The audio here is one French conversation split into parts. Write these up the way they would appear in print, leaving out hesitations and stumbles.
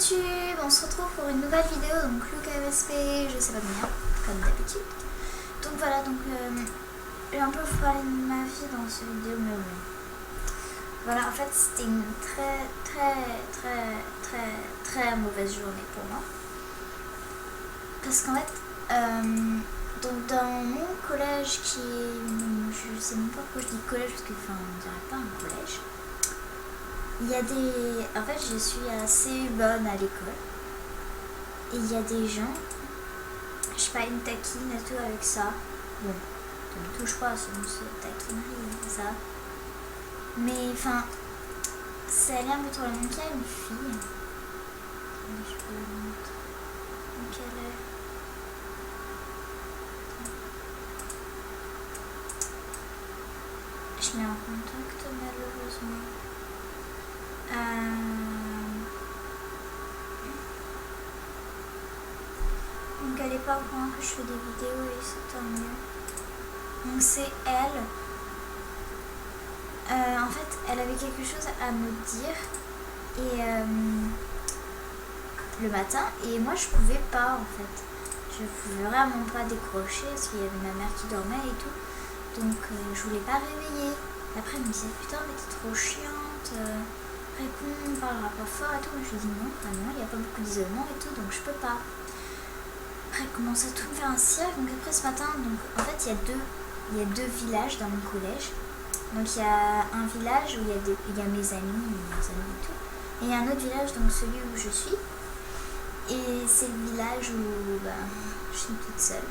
YouTube, on se retrouve pour une nouvelle vidéo, donc Luca MSP, je sais pas combien, comme d'habitude. Donc voilà, donc j'ai un peu vous parler de ma vie dans cette vidéo, mais bon. Voilà, en fait c'était une très mauvaise journée pour moi. Parce qu'en fait, donc dans mon collège qui est, je sais même pas pourquoi je dis collège, parce que enfin on dirait pas un collège. Il y a des... En fait, je suis assez bonne à l'école. Et il y a des gens... Je sais pas, ils me taquinent et tout avec ça. Bon, ça me touche pas, c'est taquinerie, ça. Mais, enfin... Ça allait un peu trop loin. Donc, il y a une fille. Je peux la montrer. Donc, elle est... Je mets en contact, malheureusement. Donc elle est pas au courant que je fais des vidéos et c'est tant mieux. Donc c'est elle. En fait, elle avait quelque chose à me dire et le matin, et moi je pouvais pas en fait. Je pouvais vraiment pas décrocher parce qu'il y avait ma mère qui dormait et tout. Donc je voulais pas réveiller. Après elle me disait putain mais t'es trop chiante. Réponds, on parlera pas fort et tout. Mais je lui dis non, vraiment, il n'y a pas beaucoup d'isolement et tout, donc je peux pas. Après, elle commence à tout me faire un cirque. Donc après ce matin, donc en fait, il y a deux villages dans mon collège. Donc il y a un village où il y a mes amis et tout. Et il y a un autre village, donc celui où je suis. Et c'est le village où je suis toute seule.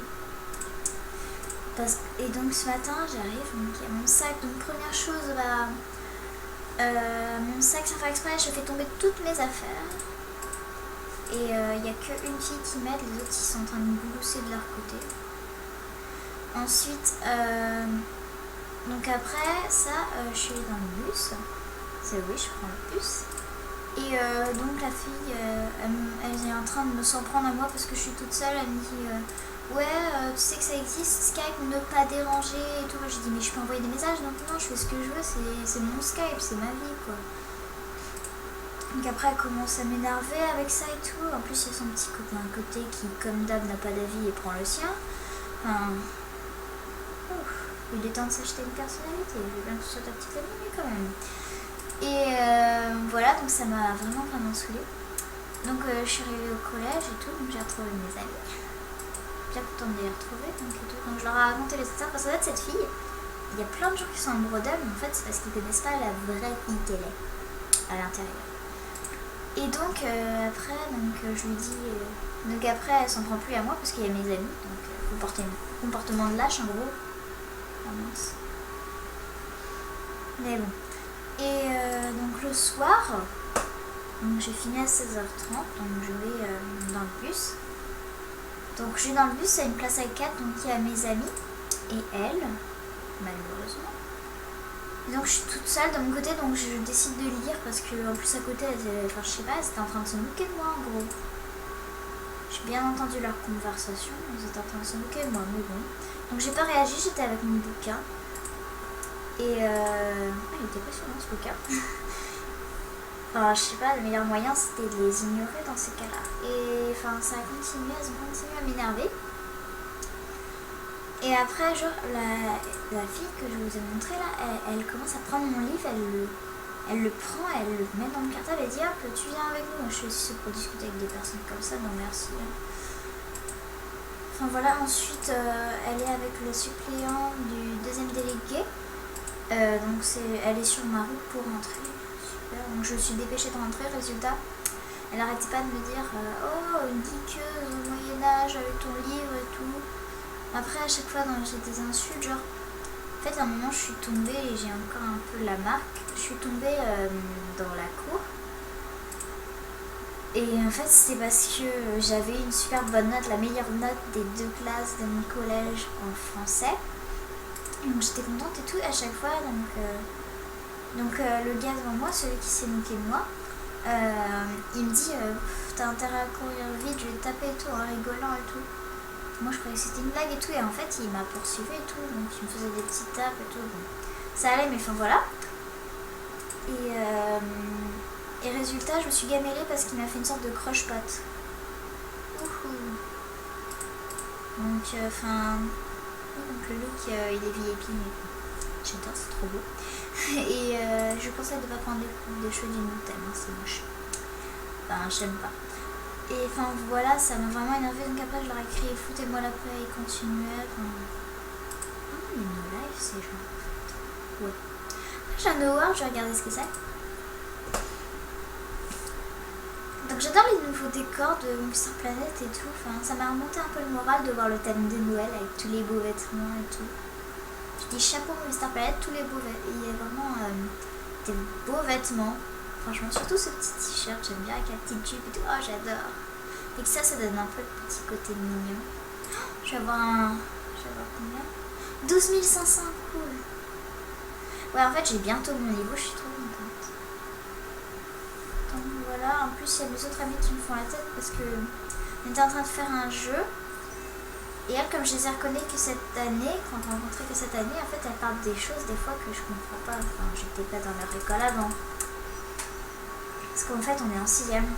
Et donc ce matin, j'arrive, donc il y a mon sac. Donc première chose, mon sac sans faire exprès, je fais tomber toutes mes affaires. Et il n'y a qu'une fille qui m'aide, les autres ils sont en train de me glousser de leur côté. Ensuite, donc après ça, je suis dans le bus. C'est oui, je prends le bus. Et donc la fille, elle est en train de me s'en prendre à moi parce que je suis toute seule. Elle me dit ouais, tu sais que ça existe, Skype, ne pas déranger et tout. Moi je dis mais je peux envoyer des messages. Donc non, je fais ce que je veux, c'est mon Skype, c'est ma vie quoi. Donc après elle commence à m'énerver avec ça et tout. En plus il y a son petit copain à côté qui comme d'hab n'a pas d'avis et prend le sien. Enfin, il est temps de s'acheter une personnalité. Je veux bien que ce soit ta petite amie mais quand même. Et voilà, donc ça m'a vraiment saoulée. Donc je suis arrivée au collège et tout, donc j'ai retrouvé mes amis. Bien contente de les retrouver donc, et tout. Donc je leur ai raconté les histoires parce qu'en fait cette fille, il y a plein de gens qui sont amoureux d'elle, mais en fait c'est parce qu'ils connaissent pas la vraie fille qu'elle est à l'intérieur. Et donc après je lui dis donc après elle s'en prend plus à moi parce qu'il y a mes amis, donc comportement de lâche en gros. Ah mince. Mais bon. Et donc le soir, j'ai fini à 16h30, donc je vais dans le bus. Donc je suis dans le bus, c'est une place à 4, donc il y a mes amis et elle, malheureusement. Et donc je suis toute seule de mon côté, donc je décide de lire parce que en plus à côté, enfin je sais pas, elles étaient en train de se moquer de moi en gros. J'ai bien entendu leur conversation, elles étaient en train de se moquer de moi, mais bon. Donc j'ai pas réagi, j'étais avec mon bouquin. Et il était passionnant ce bouquin. Enfin, je sais pas, le meilleur moyen c'était de les ignorer dans ces cas-là. Et enfin, ça a continué, elles ont continué à m'énerver. Et après, genre, la fille que je vous ai montrée là, elle commence à prendre mon livre, elle le prend, elle le met dans le cartable et dit hop, tu viens avec nous. Je suis ici pour discuter avec des personnes comme ça, non merci. Enfin voilà, ensuite, elle est avec le suppléant du deuxième délégué. Donc elle est sur ma route pour rentrer. Super. Donc je suis dépêchée de rentrer. Résultat, elle arrêtait pas de me dire oh une geekeuse au Moyen-Âge avec ton livre et tout. Après à chaque fois j'ai des insultes genre. En fait à un moment je suis tombée et j'ai encore un peu la marque. Je suis tombée dans la cour. Et en fait c'était parce que j'avais une super bonne note, la meilleure note des deux classes de mon collège en français. Donc j'étais contente et tout à chaque fois, donc le gars devant moi, celui qui s'est moqué de moi, il me dit t'as intérêt à courir vite, je vais te taper et tout en rigolant et tout. Moi je croyais que c'était une blague et tout, et en fait il m'a poursuivi et tout, donc il me faisait des petites tapes et tout, bon. Ça allait mais enfin voilà. Et Et résultat, je me suis gamellée parce qu'il m'a fait une sorte de croche-patte. Donc, donc le look, il est VIP, mais j'adore, c'est trop beau. Et je conseille de ne pas prendre des cheveux d'une thème, hein, c'est moche. Enfin, j'aime pas. Et enfin voilà, ça m'a vraiment énervé. Donc après, je leur ai crié foutez-moi la paix, ils continuaient. Les no life, c'est genre. Ouais. J'ai un award, je vais regarder ce que c'est. Donc j'adore les nouveaux décors de Monster Planet et tout. Enfin, ça m'a remonté un peu le moral de voir le thème de Noël avec tous les beaux vêtements et tout. Je dis chapeau Monster Planet, tous les beaux vêtements. Il y a vraiment des beaux vêtements. Franchement, surtout ce petit t-shirt, j'aime bien avec la petite jupe et tout. Oh, j'adore. Et que ça donne un peu le petit côté mignon. Je vais avoir combien 12 500, cool. Ouais, en fait, j'ai bientôt mon niveau, je suis trop contente. Donc voilà, en plus, il y a mes autres amis qui me font la tête parce que on était en train de faire un jeu. Et elles, comme je les ai reconnues que cette année, quand on rencontrait que cette année, en fait, elles parlent des choses des fois que je comprends pas. Enfin, j'étais pas dans leur école avant. Parce qu'en fait, on est en 6ème.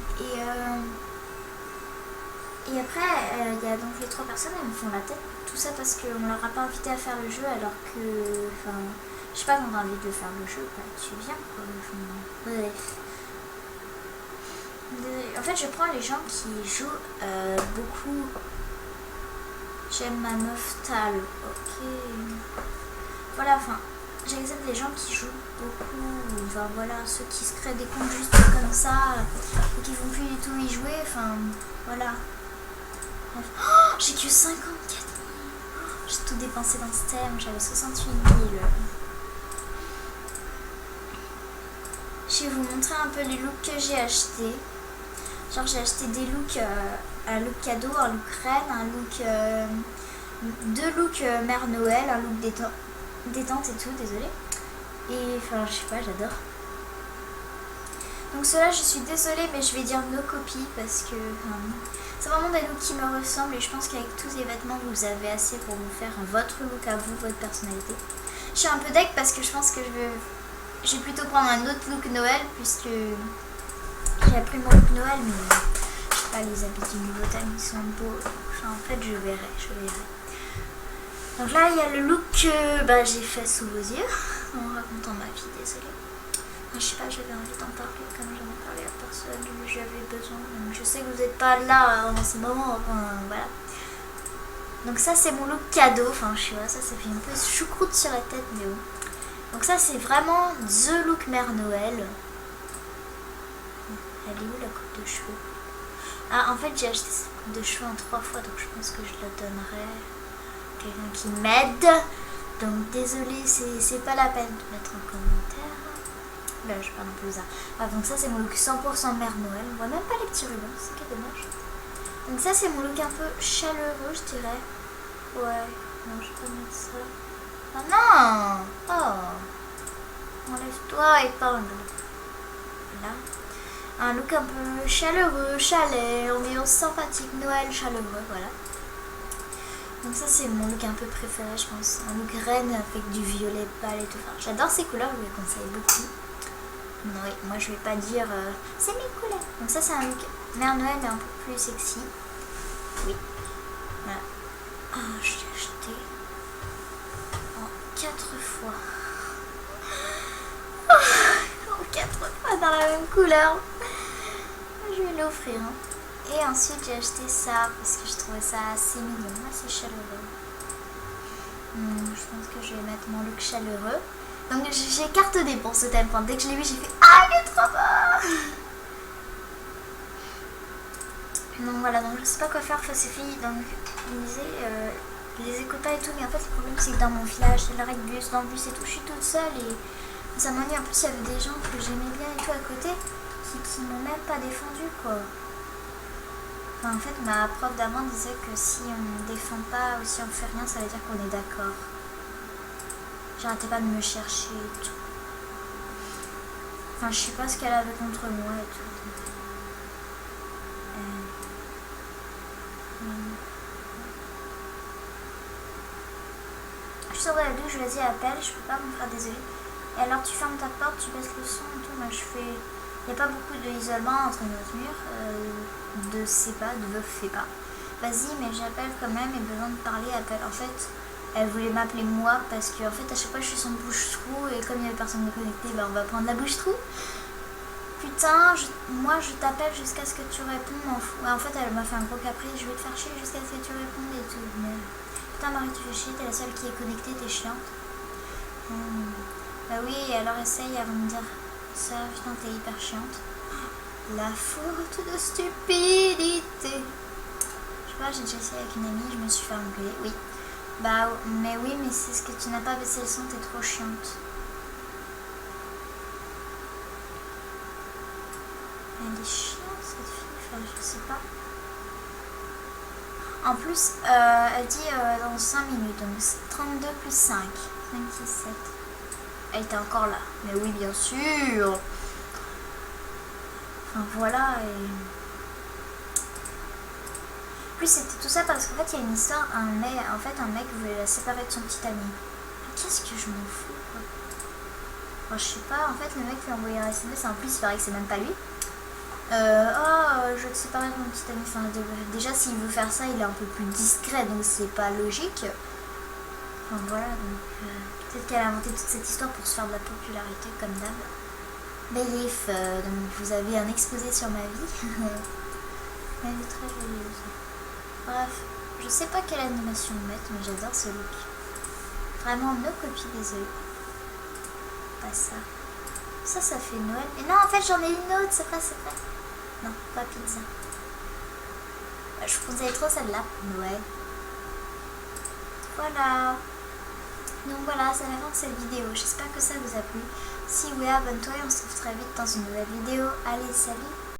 Et après, il y a donc les 3 personnes, elles me font la tête. Tout ça parce qu'on leur a pas invité à faire le jeu alors que... Enfin, je sais pas quand t'as envie de faire le jeu, bah, tu viens quoi. Bref. En fait, je prends les gens qui jouent beaucoup. J'aime ma meuf Tal. Ok. Voilà, enfin, j'accepte les gens qui jouent beaucoup. Enfin, voilà, ceux qui se créent des comptes juste comme ça et qui vont plus du tout y jouer. Enfin, voilà. Bref. Oh, j'ai que 54 000. J'ai tout dépensé dans ce thème. J'avais 68 000. Je vais vous montrer un peu les looks que j'ai achetés. Genre j'ai acheté des looks, un look cadeau, un look reine, un look, 2 looks mère Noël, un look détente et tout, désolé. Et enfin je sais pas, j'adore. Donc ceux-là je suis désolée mais je vais dire no copy parce que c'est vraiment des looks qui me ressemblent et je pense qu'avec tous les vêtements vous avez assez pour vous faire votre look à vous, votre personnalité. Je suis un peu deck parce que je pense que je vais plutôt prendre un autre look Noël puisque j'ai appris mon look Noël mais je sais pas, les habits du nouveau thème ils sont beaux. Enfin, en fait je verrai. Donc là il y a le look que j'ai fait sous vos yeux en racontant ma vie, désolée. Je sais pas, j'avais envie d'en parler comme j'en ai parlé à personne, j'avais besoin. Donc je sais que vous n'êtes pas là en ce moment, enfin voilà. Donc ça c'est mon look cadeau, enfin je sais pas, ça fait un peu choucroute sur la tête mais bon. Donc ça c'est vraiment the look mère Noël. Elle est où la coupe de cheveux? Ah en fait j'ai acheté cette coupe de cheveux en 3 fois donc je pense que je la donnerai à quelqu'un qui m'aide. Donc désolé, c'est pas la peine de mettre un commentaire. Là je parle un peu bizarre. Ah, donc ça c'est mon look 100% mère Noël. On voit même pas les petits rubans, c'est que dommage. Donc ça c'est mon look un peu chaleureux je dirais. Ouais, non je vais pas mettre ça. Ah non. Oh, enlève-toi épingle. Là. Un look un peu chaleureux, chalet, ambiance sympathique, Noël chaleureux, voilà. Donc ça c'est mon look un peu préféré je pense. Un look reine avec du violet pâle et tout. Enfin, j'adore ces couleurs, je vous les conseille beaucoup. Non, oui, moi je vais pas dire c'est mes couleurs. Donc ça c'est un look mère Noël mais un peu plus sexy. Oui. Voilà. Ah, je l'ai acheté en 4 fois. En 4 fois dans la même couleur. Je vais l'offrir. Et ensuite j'ai acheté ça parce que je trouvais ça assez mignon, assez chaleureux. Je pense que je vais mettre mon look chaleureux. Donc j'ai cartonné pour ce thème. Dès que je l'ai vu j'ai fait ah il est trop beau. Donc voilà, donc je sais pas quoi faire face aux filles. Donc ils me disaient les écoute pas et tout, mais en fait le problème c'est que dans mon village, c'est l'arrêt de bus, dans le bus et tout, je suis toute seule et ça m'ennuie. En plus il y avait des gens que j'aimais bien et tout à côté qui m'ont même pas défendu quoi. Enfin, en fait ma prof d'avant disait que si on ne défend pas ou si on fait rien ça veut dire qu'on est d'accord. J'arrêtais pas de me chercher et tout. Enfin je sais pas ce qu'elle avait contre moi et tout. Je sors de la douche, vas-y appelle, je peux pas me faire désolé. Et alors tu fermes ta porte, tu baisses le son et tout, moi je fais Il n'y a pas beaucoup d'isolement entre nos murs. De sais pas, de veuf fait pas. Vas-y, mais j'appelle quand même et besoin de parler, appelle. En fait, elle voulait m'appeler moi parce que en fait à chaque fois je suis son bouche-trou et comme il y avait personne de connecté, bah on va prendre la bouche-trou. Putain, moi je t'appelle jusqu'à ce que tu répondes, m'en fous. En fait elle m'a fait un gros caprice, je vais te faire chier jusqu'à ce que tu répondes et tout. Mais... Putain Marie, tu fais chier, t'es la seule qui est connectée, t'es chiante. Bah oui, alors essaye avant de me dire ça, putain t'es hyper chiante. La faute de stupidité. Je sais pas, j'ai déjà essayé avec une amie, je me suis fait engueuler, oui. Bah, mais oui, mais c'est ce que tu n'as pas baissé le son, t'es trop chiante. Elle est chiante cette fille, enfin, je sais pas. En plus, elle dit dans 5 minutes, donc 32 plus 5. 5, 6, 7. Elle était encore là. Mais oui, bien sûr. Enfin, voilà, et... En plus, c'était tout ça parce qu'en fait, il y a une histoire, un mec voulait la séparer de son petit ami. Qu'est-ce que je m'en fous, quoi. Enfin, je sais pas, en fait, le mec lui a envoyé un SMS, en plus, il paraît que c'est même pas lui. Je vais te séparer de mon petit ami. Enfin, déjà, s'il veut faire ça, il est un peu plus discret, donc c'est pas logique. Enfin, voilà, donc... peut-être qu'elle a inventé toute cette histoire pour se faire de la popularité, comme d'hab. Bref, donc vous avez un exposé sur ma vie. Elle est très jolie aussi. Bref, je sais pas quelle animation mettre, mais j'adore ce look. Vraiment, no copie, désolé. Pas ça. Ça fait Noël. Et non, en fait, j'en ai une autre, c'est vrai. Non, pas pizza. Je vous conseille trop celle-là. Noël. Voilà. Donc voilà, c'est la fin de cette vidéo. J'espère que ça vous a plu. Si oui, abonne-toi et on se retrouve très vite dans une nouvelle vidéo. Allez, salut!